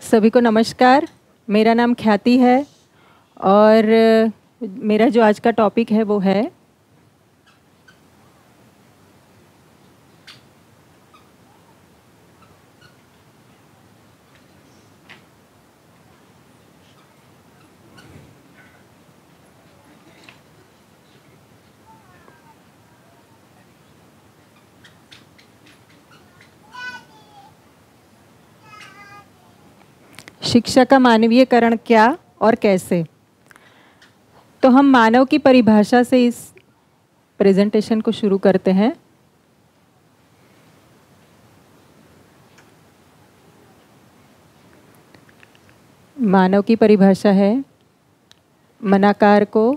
सभी को नमस्कार। मेरा नाम ख्याति है और मेरा जो आज का टॉपिक है वो है शिक्षा का मानवीयकरण क्या और कैसे। तो हम मानव की परिभाषा से इस प्रेजेंटेशन को शुरू करते हैं। मानव की परिभाषा है मनाकार को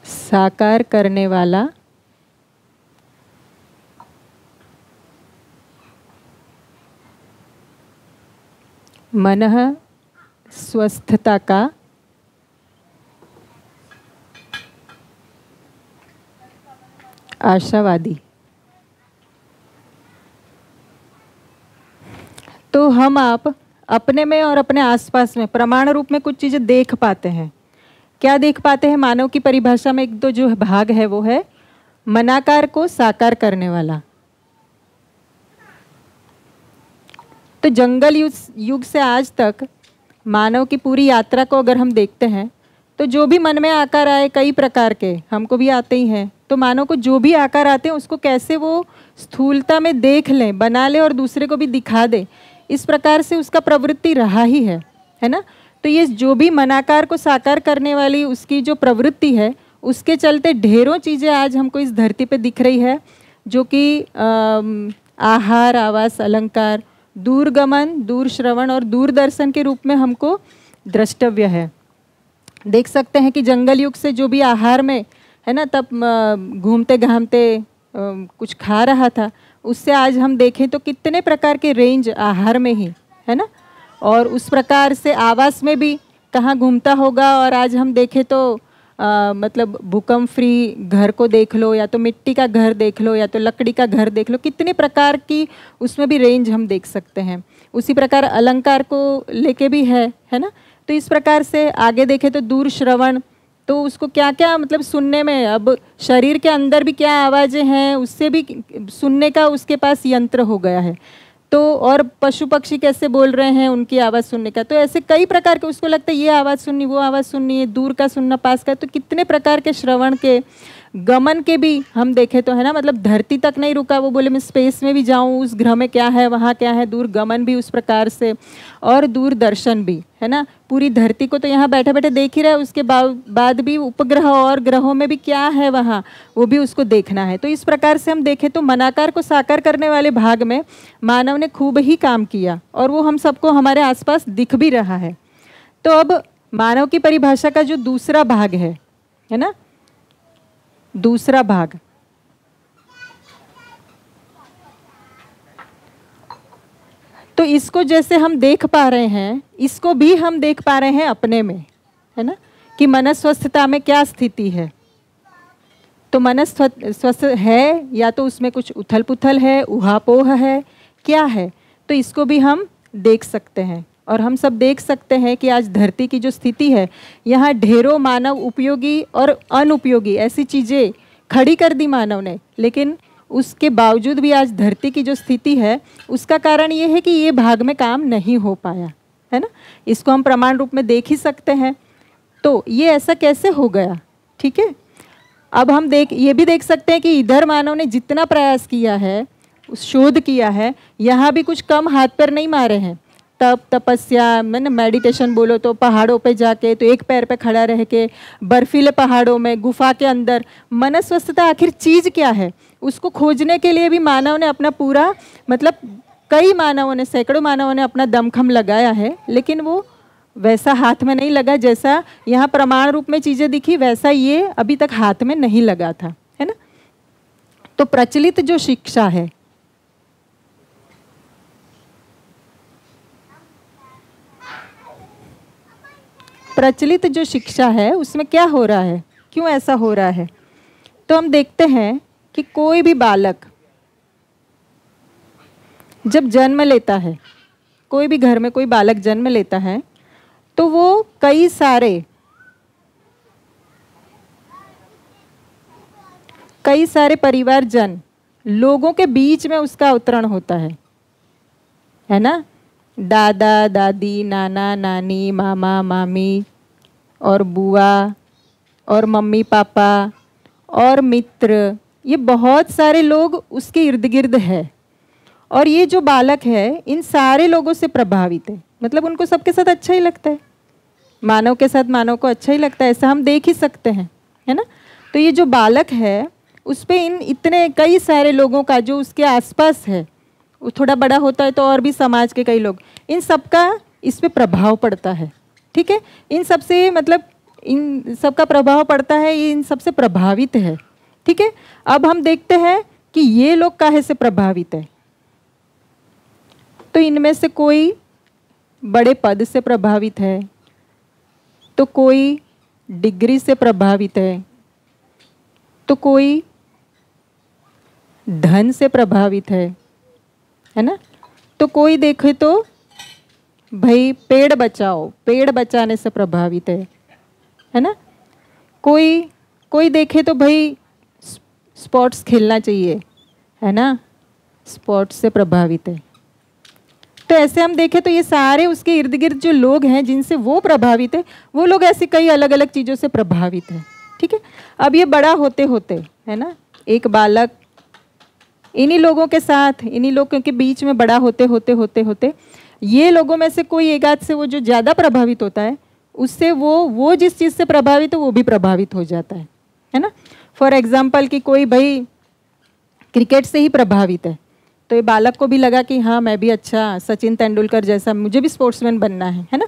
साकार करने वाला मनः स्वस्थता का आशावादी। तो हम आप अपने में और अपने आसपास में प्रमाण रूप में कुछ चीज़ें देख पाते हैं। क्या देख पाते हैं? मानव की परिभाषा में एक दो जो भाग है वो है मनाकार को साकार करने वाला। तो जंगल युग से आज तक मानव की पूरी यात्रा को अगर हम देखते हैं तो जो भी मन में आकार आए, कई प्रकार के हमको भी आते ही हैं, तो मानव को जो भी आकार आते हैं उसको कैसे वो स्थूलता में देख लें, बना ले और दूसरे को भी दिखा दे, इस प्रकार से उसका प्रवृत्ति रहा ही है ना। तो ये जो भी मनाकार को साकार करने वाली उसकी जो प्रवृत्ति है, उसके चलते ढेरों चीज़ें आज हमको इस धरती पे दिख रही है, जो कि आहार, आवास, अलंकार, दूरगमन, दूरश्रवण और दूरदर्शन के रूप में हमको द्रष्टव्य है। देख सकते हैं कि जंगल युग से जो भी आहार में है ना, तब घूमते घामते कुछ खा रहा था, उससे आज हम देखें तो कितने प्रकार के रेंज आहार में ही है ना। और उस प्रकार से आवास में भी कहाँ घूमता होगा, और आज हम देखें तो मतलब भूकंप फ्री घर को देख लो, या तो मिट्टी का घर देख लो, या तो लकड़ी का घर देख लो, कितने प्रकार की उसमें भी रेंज हम देख सकते हैं। उसी प्रकार अलंकार को लेके भी है ना। तो इस प्रकार से आगे देखें तो दूर श्रवण, तो उसको क्या क्या मतलब सुनने में, अब शरीर के अंदर भी क्या आवाज़ें हैं उससे भी सुनने का उसके पास यंत्र हो गया है। तो और पशु पक्षी कैसे बोल रहे हैं उनकी आवाज़ सुनने का, तो ऐसे कई प्रकार के उसको लगता है ये आवाज़ सुननी, वो आवाज़ सुननी है, दूर का सुनना, पास का, तो कितने प्रकार के श्रवण के गमन के भी हम देखें तो है ना। मतलब धरती तक नहीं रुका, वो बोले मैं स्पेस में भी जाऊं, उस ग्रह में क्या है, वहाँ क्या है, दूर गमन भी उस प्रकार से, और दूरदर्शन भी है ना। पूरी धरती को तो यहाँ बैठे बैठे देख ही रहे, उसके बाद भी उपग्रह और ग्रहों में भी क्या है वहाँ, वो भी उसको देखना है। तो इस प्रकार से हम देखें तो मनाकार को साकार करने वाले भाग में मानव ने खूब ही काम किया, और वो हम सबको हमारे आसपास दिख भी रहा है। तो अब मानव की परिभाषा का जो दूसरा भाग है ना, दूसरा भाग, तो इसको जैसे हम देख पा रहे हैं, इसको भी हम देख पा रहे हैं अपने में, है ना, कि मनस्वस्थता में क्या स्थिति है। तो मनस्वस्थ है या तो उसमें कुछ उथल पुथल है, उहापोह है, क्या है, तो इसको भी हम देख सकते हैं। और हम सब देख सकते हैं कि आज धरती की जो स्थिति है, यहाँ ढेरों मानव उपयोगी और अनुपयोगी ऐसी चीज़ें खड़ी कर दी मानव ने, लेकिन उसके बावजूद भी आज धरती की जो स्थिति है उसका कारण ये है कि ये भाग में काम नहीं हो पाया, है ना। इसको हम प्रमाण रूप में देख ही सकते हैं। तो ये ऐसा कैसे हो गया, ठीक है। अब हम ये भी देख सकते हैं कि इधर मानव ने जितना प्रयास किया है, शोध किया है, यहाँ भी कुछ कम हाथ पैर नहीं मारे हैं। तप, तपस्या, मैंने मेडिटेशन बोलो तो पहाड़ों पे जाके, तो एक पैर पे खड़ा रह के, बर्फीले पहाड़ों में, गुफा के अंदर, मनस्वस्थता आखिर चीज़ क्या है, उसको खोजने के लिए भी मानव ने अपना पूरा, मतलब कई मानवों ने, सैकड़ों मानवों ने अपना दमखम लगाया है, लेकिन वो वैसा हाथ में नहीं लगा जैसा यहाँ प्रमाण रूप में चीज़ें दिखी, वैसा ये अभी तक हाथ में नहीं लगा था, है ना। तो प्रचलित जो शिक्षा है, प्रचलित जो शिक्षा है उसमें क्या हो रहा है, क्यों ऐसा हो रहा है। तो हम देखते हैं कि कोई भी बालक जब जन्म लेता है, कोई भी घर में कोई बालक जन्म लेता है, तो वो कई सारे परिवारजन लोगों के बीच में उसका अवतरण होता है ना। दादा दादी, नाना नानी, मामा मामी और बुआ और मम्मी पापा और मित्र, ये बहुत सारे लोग उसके इर्द गिर्द है। और ये जो बालक है इन सारे लोगों से प्रभावित है, मतलब उनको सबके साथ अच्छा ही लगता है, मानव के साथ मानव को अच्छा ही लगता है, ऐसा हम देख ही सकते हैं, है ना। तो ये जो बालक है उस पे इन इतने कई सारे लोगों का जो उसके आसपास है, वो थोड़ा बड़ा होता है तो और भी समाज के कई लोग, इन सबका इस पे प्रभाव पड़ता है। ठीक है, इन सबसे मतलब इन सबका प्रभाव पड़ता है, ये इन सबसे प्रभावित है। ठीक है, अब हम देखते हैं कि ये लोग काहे से प्रभावित है। तो इनमें से कोई बड़े पद से प्रभावित है, तो कोई डिग्री से प्रभावित तो कोई धन से प्रभावित है ना। तो कोई देखे तो भाई पेड़ बचाओ, पेड़ बचाने से प्रभावित है ना। कोई देखे तो भाई स्पोर्ट्स खेलना चाहिए, है ना, स्पोर्ट्स से प्रभावित है। तो ऐसे हम देखें तो ये सारे उसके इर्द गिर्द जो लोग हैं जिनसे वो प्रभावित है, वो लोग ऐसी कई अलग अलग चीज़ों से प्रभावित है। ठीक है, अब ये बड़ा होते होते, है ना, एक बालक इन्हीं लोगों के साथ, इन्हीं लोगों के बीच में बड़ा होते होते होते होते ये लोगों में से कोई एक आध से वो जो ज़्यादा प्रभावित होता है, उससे वो जिस चीज़ से प्रभावित है वो भी प्रभावित हो जाता है ना। फॉर एग्जाम्पल कि कोई भाई क्रिकेट से ही प्रभावित है, तो ये बालक को भी लगा कि हाँ मैं भी अच्छा सचिन तेंदुलकर जैसा मुझे भी स्पोर्ट्समैन बनना है ना।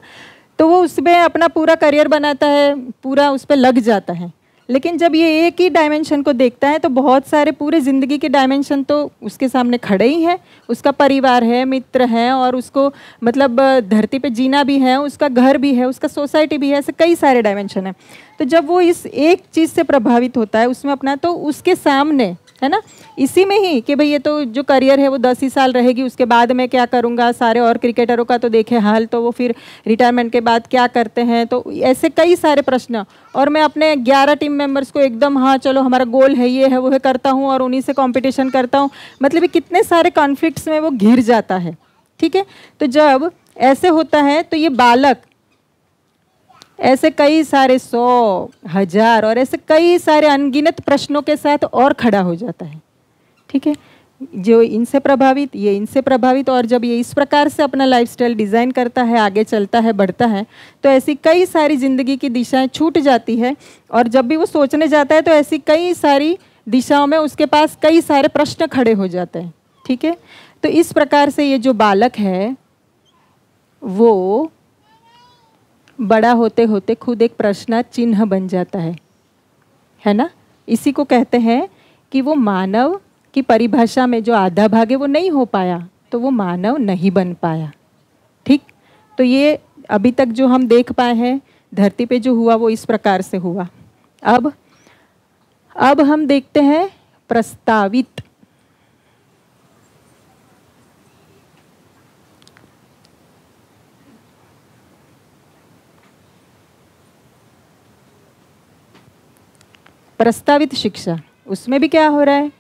तो वो उसमें अपना पूरा करियर बनाता है, पूरा उस पर लग जाता है। लेकिन जब ये एक ही डायमेंशन को देखता है तो बहुत सारे पूरे ज़िंदगी के डायमेंशन तो उसके सामने खड़े ही हैं। उसका परिवार है, मित्र हैं, और उसको मतलब धरती पे जीना भी है, उसका घर भी है, उसका सोसाइटी भी है, ऐसे कई सारे डायमेंशन हैं। तो जब वो इस एक चीज़ से प्रभावित होता है उसमें अपना, तो उसके सामने, है ना, इसी में ही कि भाई ये तो जो करियर है वो 10 ही साल रहेगी, उसके बाद मैं क्या करूँगा। सारे और क्रिकेटरों का तो देखे हाल, तो वो फिर रिटायरमेंट के बाद क्या करते हैं, तो ऐसे कई सारे प्रश्न। और मैं अपने 11 टीम मेंबर्स को एकदम हाँ चलो हमारा गोल है ये है वो है करता हूँ और उन्हीं से कंपटीशन करता हूँ, मतलब ये कितने सारे कॉन्फ्लिक्ट्स में वो घिर जाता है। ठीक है, तो जब ऐसे होता है तो ये बालक ऐसे कई सारे 100, 1000 और ऐसे कई सारे अनगिनत प्रश्नों के साथ और खड़ा हो जाता है। ठीक है, जो इनसे प्रभावित, ये इनसे प्रभावित, और जब ये इस प्रकार से अपना लाइफस्टाइल डिज़ाइन करता है, आगे चलता है, बढ़ता है, तो ऐसी कई सारी ज़िंदगी की दिशाएं छूट जाती है। और जब भी वो सोचने जाता है तो ऐसी कई सारी दिशाओं में उसके पास कई सारे प्रश्न खड़े हो जाते हैं। ठीक है, तो इस प्रकार से ये जो बालक है वो बड़ा होते होते खुद एक प्रश्न चिन्ह बन जाता है ना। इसी को कहते हैं कि वो मानव की परिभाषा में जो आधा भाग है वो नहीं हो पाया, तो वो मानव नहीं बन पाया। ठीक, तो ये अभी तक जो हम देख पाए हैं धरती पे जो हुआ वो इस प्रकार से हुआ। अब हम देखते हैं प्रस्तावित। प्रस्तावित शिक्षा, उसमें भी क्या हो रहा है,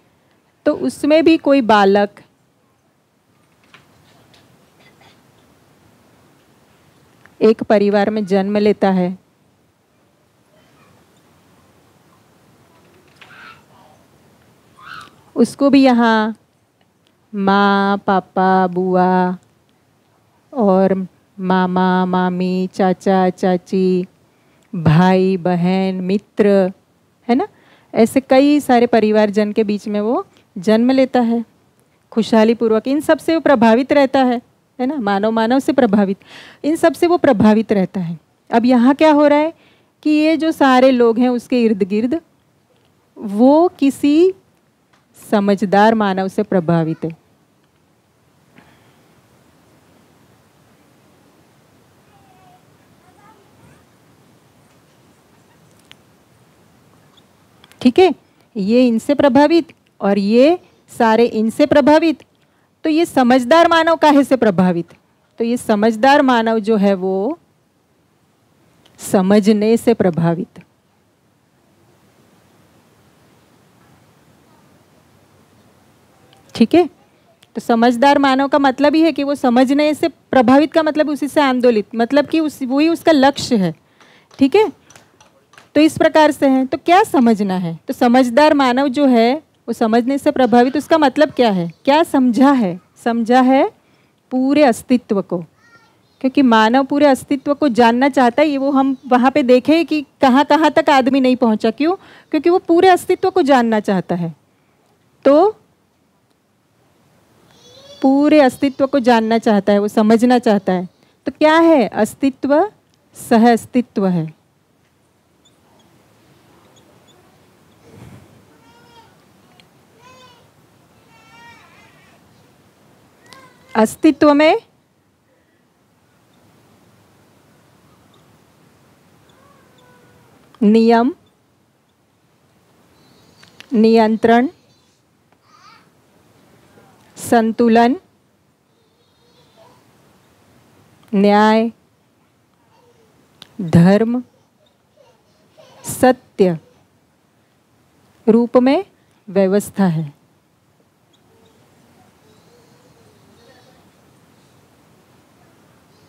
तो उसमें भी कोई बालक एक परिवार में जन्म लेता है, उसको भी यहाँ माँ, पापा, बुआ और मामा, मामी, चाचा, चाची, भाई, बहन, मित्र, है ना, ऐसे कई सारे परिवारजन के बीच में वो जन्म लेता है खुशहाली पूर्वक। इन सब से वो प्रभावित रहता है ना, मानव से प्रभावित, इन सब से वो प्रभावित रहता है। अब यहाँ क्या हो रहा है कि ये जो सारे लोग हैं उसके इर्द गिर्द वो किसी समझदार मानव से प्रभावित है। ठीक है, ये इनसे प्रभावित और ये सारे इनसे प्रभावित, तो ये समझदार मानव काहे से प्रभावित? तो ये समझदार मानव जो है वो समझने से प्रभावित। ठीक है, तो समझदार मानव का मतलब ही है कि वो समझने से प्रभावित का मतलब उसी से आंदोलित, मतलब कि वही उसका लक्ष्य है। ठीक है, तो इस प्रकार से है। तो क्या समझना है? तो समझदार मानव जो है वो समझने से प्रभावित, उसका मतलब क्या है? क्या समझा है? समझा है पूरे अस्तित्व को, क्योंकि मानव पूरे अस्तित्व को जानना चाहता है। ये वो हम वहाँ पे देखें कि कहाँ कहाँ तक आदमी नहीं पहुँचा। क्यों? क्योंकि वो पूरे अस्तित्व को जानना चाहता है। तो पूरे अस्तित्व को जानना चाहता है, वो समझना चाहता है। तो क्या है अस्तित्व? सह अस्तित्व है। अस्तित्व में नियम, नियंत्रण, संतुलन, न्याय, धर्म, सत्य रूप में व्यवस्था है।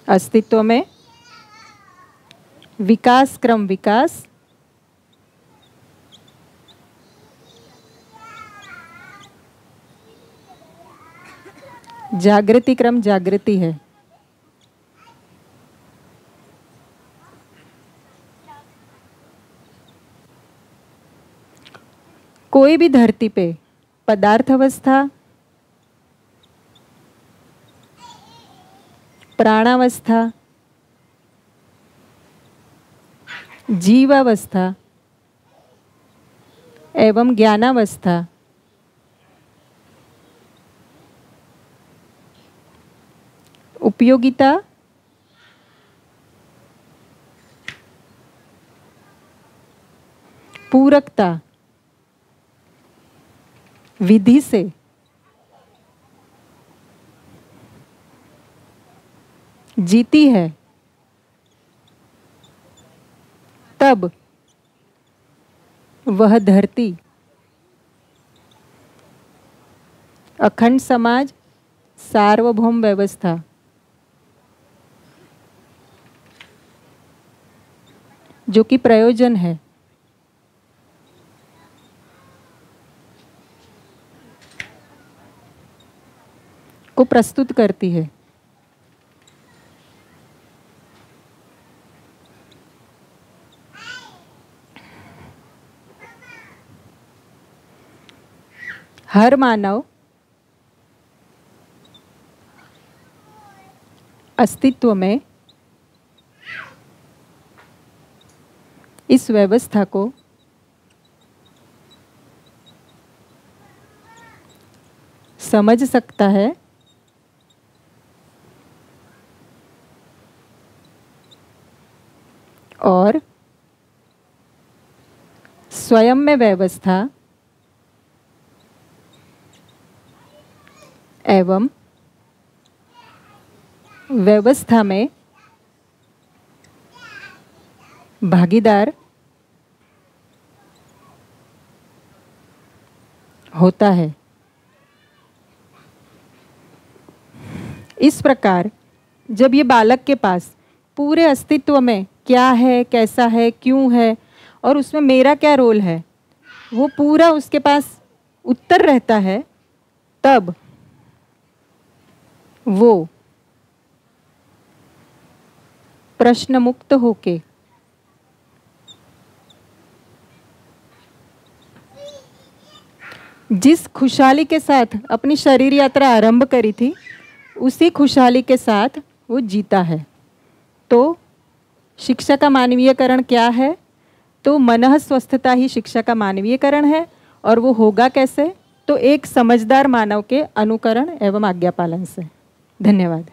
अस्तित्व में विकास क्रम विकास, जागृति क्रम जागृति है। कोई भी धरती पे पदार्थ अवस्था, प्राणावस्था, जीवावस्था एवं ज्ञानावस्था उपयोगिता, पूरकता, विधि से जीती है, तब वह धरती अखंड समाज, सार्वभौम व्यवस्था जो कि प्रयोजन है, को प्रस्तुत करती है। हर मानव अस्तित्व में इस व्यवस्था को समझ सकता है और स्वयं में व्यवस्था एवं व्यवस्था में भागीदार होता है। इस प्रकार जब ये बालक के पास पूरे अस्तित्व में क्या है, कैसा है, क्यों है और उसमें मेरा क्या रोल है, वो पूरा उसके पास उत्तर रहता है, तब वो प्रश्न मुक्त होके जिस खुशहाली के साथ अपनी शरीर यात्रा आरंभ करी थी, उसी खुशहाली के साथ वो जीता है। तो शिक्षा का मानवीयकरण क्या है? तो मनः स्वस्थता ही शिक्षा का मानवीयकरण है। और वो होगा कैसे? तो एक समझदार मानव के अनुकरण एवं आज्ञा पालन से। धन्यवाद।